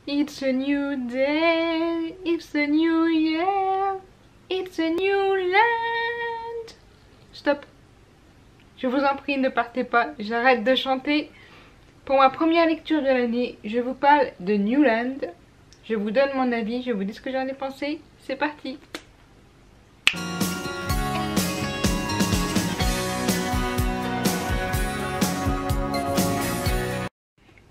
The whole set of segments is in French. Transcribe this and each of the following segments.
It's a new day, it's a new year, it's a new land. Stop. Je vous en prie, ne partez pas, j'arrête de chanter. Pour ma première lecture de l'année, je vous parle de New Land. Je vous donne mon avis, je vous dis ce que j'en ai pensé. C'est parti.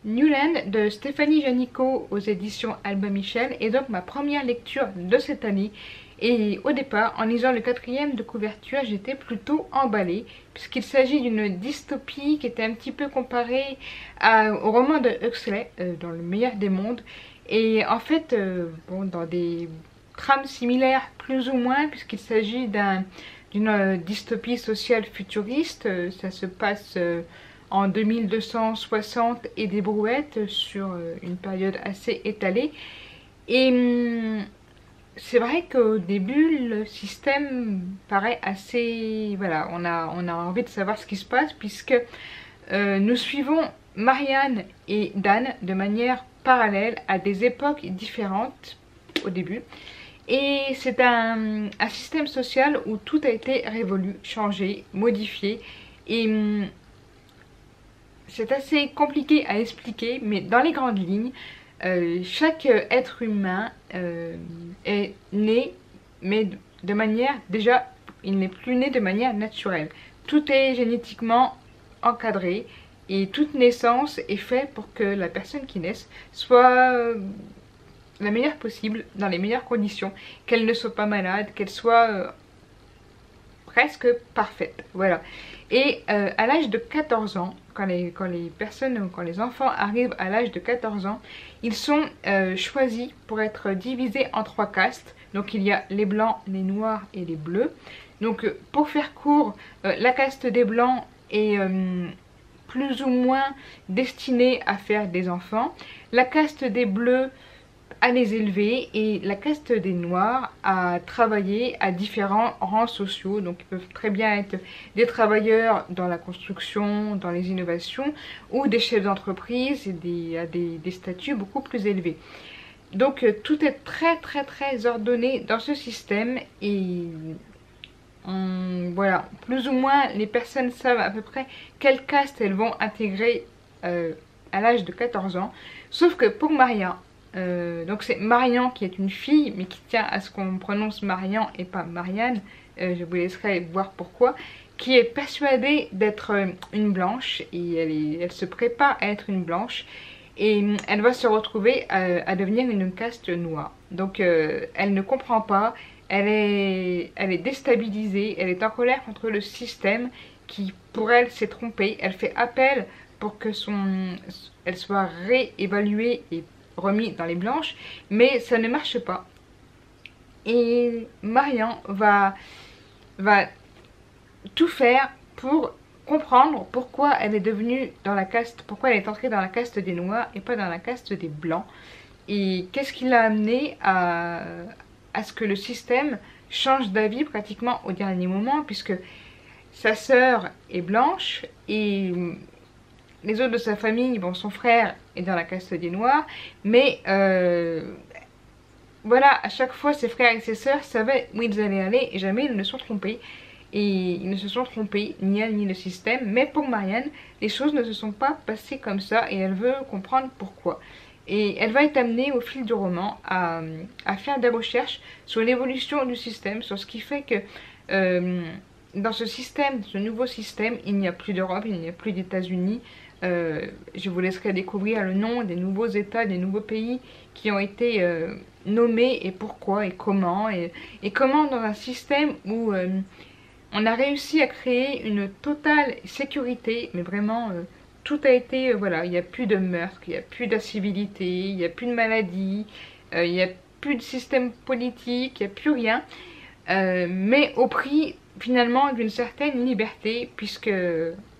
New Land de Stéphanie Janicot aux éditions Albin Michel est donc ma première lecture de cette année. Et au départ, en lisant le 4e de couverture, j'étais plutôt emballée puisqu'il s'agit d'une dystopie qui était un petit peu comparée au roman de Huxley, dans le meilleur des mondes. Et en fait, bon, dans des trames similaires plus ou moins, puisqu'il s'agit d'une dystopie sociale futuriste. Ça se passe en 2260 et des brouettes sur une période assez étalée. Et c'est vrai qu'au début, le système paraît assez... Voilà, on a envie de savoir ce qui se passe puisque nous suivons Marianne et Dan de manière parallèle à des époques différentes au début. Et c'est un système social où tout a été révolu, changé, modifié. Et c'est assez compliqué à expliquer, mais dans les grandes lignes, chaque être humain est né, mais de manière, déjà, il n'est plus né de manière naturelle. Tout est génétiquement encadré et toute naissance est faite pour que la personne qui naisse soit la meilleure possible, dans les meilleures conditions, qu'elle ne soit pas malade, qu'elle soit presque parfaite. Voilà. Et à l'âge de 14 ans, quand les enfants arrivent à l'âge de 14 ans, ils sont choisis pour être divisés en 3 castes. Donc il y a les blancs, les noirs et les bleus. Donc pour faire court, la caste des blancs est plus ou moins destinée à faire des enfants. La caste des bleus à les élever et la caste des noirs à travailler à différents rangs sociaux. Donc ils peuvent très bien être des travailleurs dans la construction, dans les innovations ou des chefs d'entreprise et à des statuts beaucoup plus élevés. Donc tout est très ordonné dans ce système et voilà, plus ou moins les personnes savent à peu près quelle caste elles vont intégrer à l'âge de 14 ans. Sauf que pour Maria, donc c'est Marian qui est une fille mais qui tient à ce qu'on prononce Marian et pas Marianne, je vous laisserai voir pourquoi, qui est persuadée d'être une blanche et elle se prépare à être une blanche et elle va se retrouver à devenir une caste noire. Donc elle ne comprend pas, elle est déstabilisée, elle est en colère contre le système qui pour elle s'est trompé. Elle fait appel pour que elle soit réévaluée et remis dans les blanches, mais ça ne marche pas. Et Marian va tout faire pour comprendre pourquoi elle est devenue dans la caste, pourquoi elle est entrée dans la caste des noirs et pas dans la caste des blancs. Et qu'est-ce qui l'a amené à ce que le système change d'avis pratiquement au dernier moment, puisque sa sœur est blanche et les autres de sa famille, bon, son frère est dans la caste des noirs, mais voilà, à chaque fois ses frères et ses sœurs savaient où ils allaient aller et jamais ils ne se sont trompés. Et ils ne se sont trompés, ni elle ni le système, mais pour Marianne, les choses ne se sont pas passées comme ça et elle veut comprendre pourquoi. Et elle va être amenée au fil du roman à faire des recherches sur l'évolution du système, sur ce qui fait que dans ce système, ce nouveau système, il n'y a plus d'Europe, il n'y a plus d'États-Unis. Je vous laisserai découvrir le nom des nouveaux États, des nouveaux pays qui ont été nommés et pourquoi et comment. Et comment dans un système où on a réussi à créer une totale sécurité, mais vraiment tout a été, voilà, il n'y a plus de meurtre, il n'y a plus d'incivilité, il n'y a plus de maladie, il n'y a plus de système politique, il n'y a plus rien. Mais au prix finalement d'une certaine liberté, puisque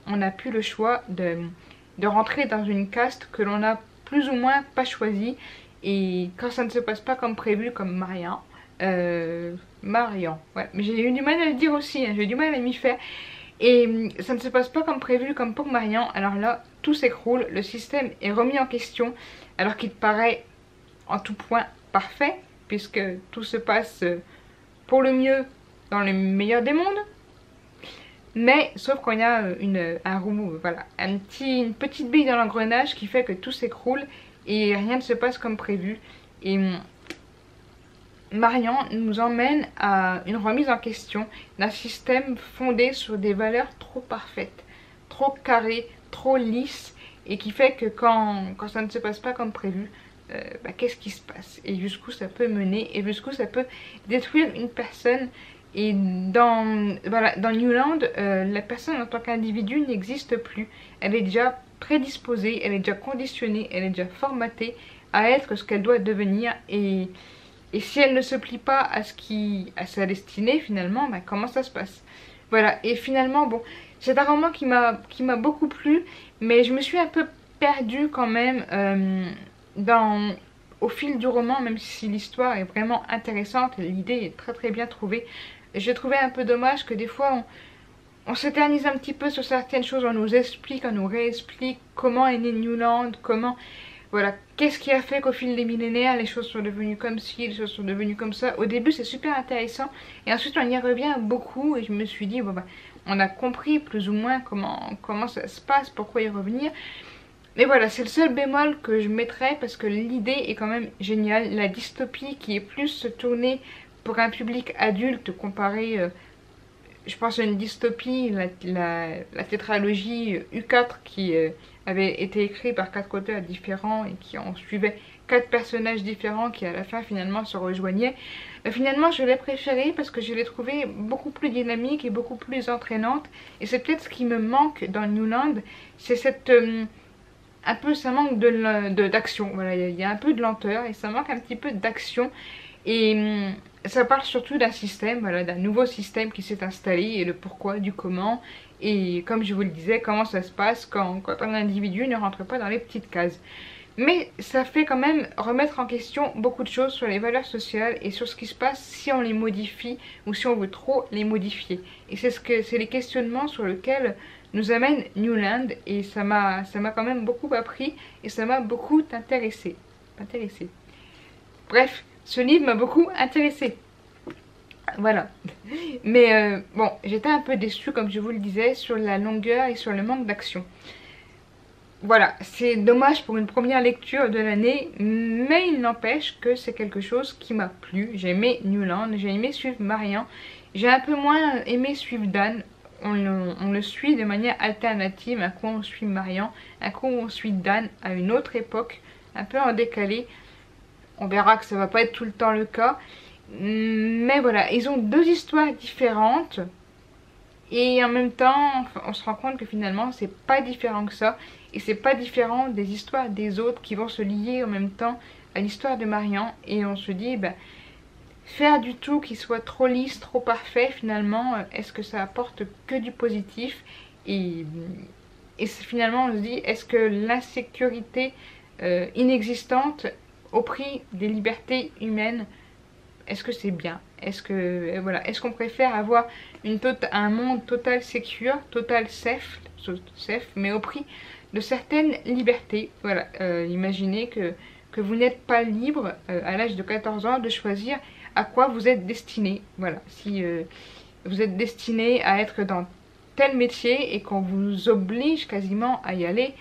on n'a plus le choix de rentrer dans une caste que l'on n'a plus ou moins pas choisie. Et quand ça ne se passe pas comme prévu, comme Marian, ouais, mais j'ai eu du mal à le dire aussi, hein, j'ai eu du mal à m'y faire. Et ça ne se passe pas comme prévu, comme pour Marian. Alors là, tout s'écroule, le système est remis en question, alors qu'il paraît en tout point parfait, puisque tout se passe pour le mieux dans le meilleur des mondes. Mais sauf quand il y a un roux, voilà, une petite bille dans l'engrenage qui fait que tout s'écroule et rien ne se passe comme prévu. Et Marian nous emmène à une remise en question d'un système fondé sur des valeurs trop parfaites, trop carrées, trop lisses, et qui fait que quand ça ne se passe pas comme prévu, qu'est-ce qui se passe et jusqu'où ça peut mener et jusqu'où ça peut détruire une personne. Et dans Newland, la personne en tant qu'individu n'existe plus. Elle est déjà prédisposée, elle est déjà conditionnée, elle est déjà formatée à être ce qu'elle doit devenir. Et si elle ne se plie pas à sa destinée, finalement, comment ça se passe? Voilà, et finalement, bon, c'est un roman qui m'a beaucoup plu, mais je me suis un peu perdue quand même au fil du roman, même si l'histoire est vraiment intéressante, l'idée est très très bien trouvée. J'ai trouvé un peu dommage que des fois on s'éternise un petit peu sur certaines choses, on nous explique, on nous réexplique comment est né Newland, voilà, qu'est-ce qui a fait qu'au fil des millénaires les choses sont devenues comme ci, les choses sont devenues comme ça. Au début c'est super intéressant et ensuite on y revient beaucoup et je me suis dit on a compris plus ou moins comment ça se passe, pourquoi y revenir. Mais voilà, c'est le seul bémol que je mettrais parce que l'idée est quand même géniale. La dystopie qui est plus tournée pour un public adulte comparé, je pense à une dystopie, la tétralogie U4 qui avait été écrite par 4 auteurs différents et qui en suivait 4 personnages différents qui à la fin finalement se rejoignaient. Finalement je l'ai préférée parce que je l'ai trouvée beaucoup plus dynamique et beaucoup plus entraînante. Et c'est peut-être ce qui me manque dans Newland, c'est cette... un peu ça manque d'action, voilà, il y a un peu de lenteur et ça manque un petit peu d'action. Et ça parle surtout d'un système, voilà, d'un nouveau système qui s'est installé et le pourquoi, du comment. Et comme je vous le disais, comment ça se passe quand un individu ne rentre pas dans les petites cases. Mais ça fait quand même remettre en question beaucoup de choses sur les valeurs sociales et sur ce qui se passe si on les modifie ou si on veut trop les modifier. Et c'est les questionnements sur lesquels nous amène Newland et ça m'a quand même beaucoup appris et ça m'a beaucoup intéressé. Bref, ce livre m'a beaucoup intéressé. Voilà. Mais bon, j'étais un peu déçue, comme je vous le disais, sur la longueur et sur le manque d'action. Voilà, c'est dommage pour une première lecture de l'année, mais il n'empêche que c'est quelque chose qui m'a plu. J'ai aimé Newland, j'ai aimé suivre Marian, j'ai un peu moins aimé suivre Dan. On le suit de manière alternative, un coup on suit Marian, un coup on suit Dan à une autre époque, un peu en décalé. On verra que ça va pas être tout le temps le cas. Mais voilà, ils ont deux histoires différentes. Et en même temps, on se rend compte que finalement, c'est pas différent que ça. Et c'est pas différent des histoires des autres qui vont se lier en même temps à l'histoire de Marian. Et on se dit, faire du tout qui soit trop lisse, trop parfait, finalement, est-ce que ça apporte que du positif? Et finalement, on se dit, est-ce que l'insécurité inexistante au prix des libertés humaines, est-ce que c'est bien? Est-ce que voilà, est-ce qu'on préfère avoir un monde total secure, total safe, mais au prix de certaines libertés? Voilà, imaginez que vous n'êtes pas libre à l'âge de 14 ans de choisir à quoi vous êtes destiné. Voilà, si vous êtes destiné à être dans tel métier et qu'on vous oblige quasiment à y aller,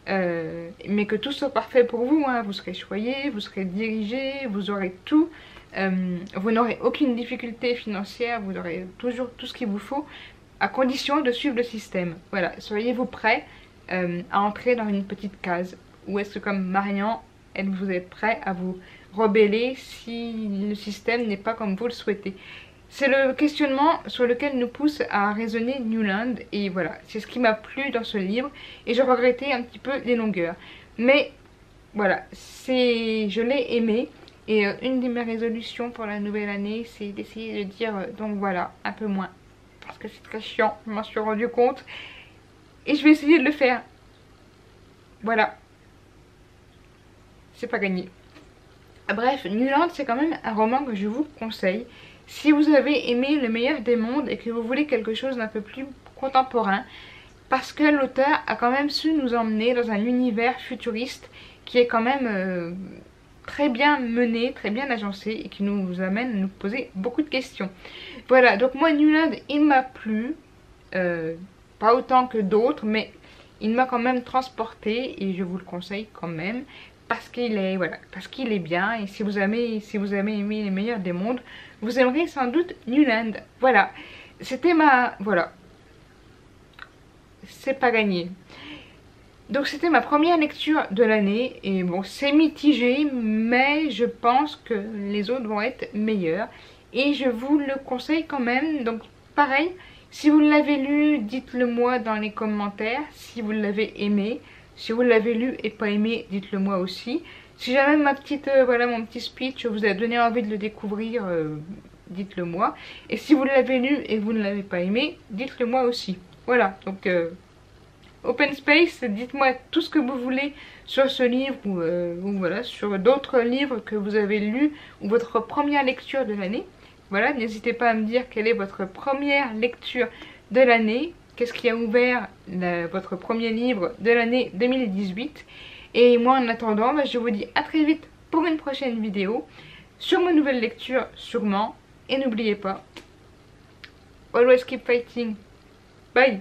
mais que tout soit parfait pour vous, hein. Vous serez choyé, vous serez dirigé, vous aurez tout, vous n'aurez aucune difficulté financière, vous aurez toujours tout ce qu'il vous faut, à condition de suivre le système. Voilà, seriez-vous prêt à entrer dans une petite case? Ou est-ce que comme Marian, vous êtes prêt à vous rebeller si le système n'est pas comme vous le souhaitez? C'est le questionnement sur lequel nous pousse à raisonner Newland. Et voilà, c'est ce qui m'a plu dans ce livre. Et je regrettais un petit peu les longueurs. Mais voilà, je l'ai aimé. Et une de mes résolutions pour la nouvelle année, c'est d'essayer de dire donc voilà, un peu moins. Parce que c'est très chiant, je m'en suis rendu compte. Et je vais essayer de le faire. Voilà. C'est pas gagné. Bref, Newland, c'est quand même un roman que je vous conseille. Si vous avez aimé Le meilleur des mondes et que vous voulez quelque chose d'un peu plus contemporain, parce que l'auteur a quand même su nous emmener dans un univers futuriste qui est quand même très bien mené, très bien agencé et qui nous amène à nous poser beaucoup de questions. Voilà, donc moi Newland, il m'a plu, pas autant que d'autres, mais il m'a quand même transporté et je vous le conseille quand même parce qu'il est, voilà, parce qu'il est bien. Et si vous avez aimé Les Meilleurs des Mondes, vous aimerez sans doute Newland. Voilà, c'était voilà, c'est pas gagné. Donc c'était ma première lecture de l'année et bon, c'est mitigé, mais je pense que les autres vont être meilleurs et je vous le conseille quand même. Donc pareil, si vous l'avez lu, dites-le moi dans les commentaires si vous l'avez aimé. Si vous l'avez lu et pas aimé, dites-le moi aussi. Si jamais ma petite, voilà, mon petit speech vous a donné envie de le découvrir, dites-le moi. Et si vous l'avez lu et vous ne l'avez pas aimé, dites-le moi aussi. Voilà, donc Open Space, dites-moi tout ce que vous voulez sur ce livre ou voilà, sur d'autres livres que vous avez lus ou votre première lecture de l'année. Voilà, n'hésitez pas à me dire quelle est votre première lecture de l'année, qu'est-ce qui a ouvert votre premier livre de l'année 2018. Et moi en attendant, je vous dis à très vite pour une prochaine vidéo sur ma nouvelle lecture sûrement. Et n'oubliez pas, always keep fighting. Bye.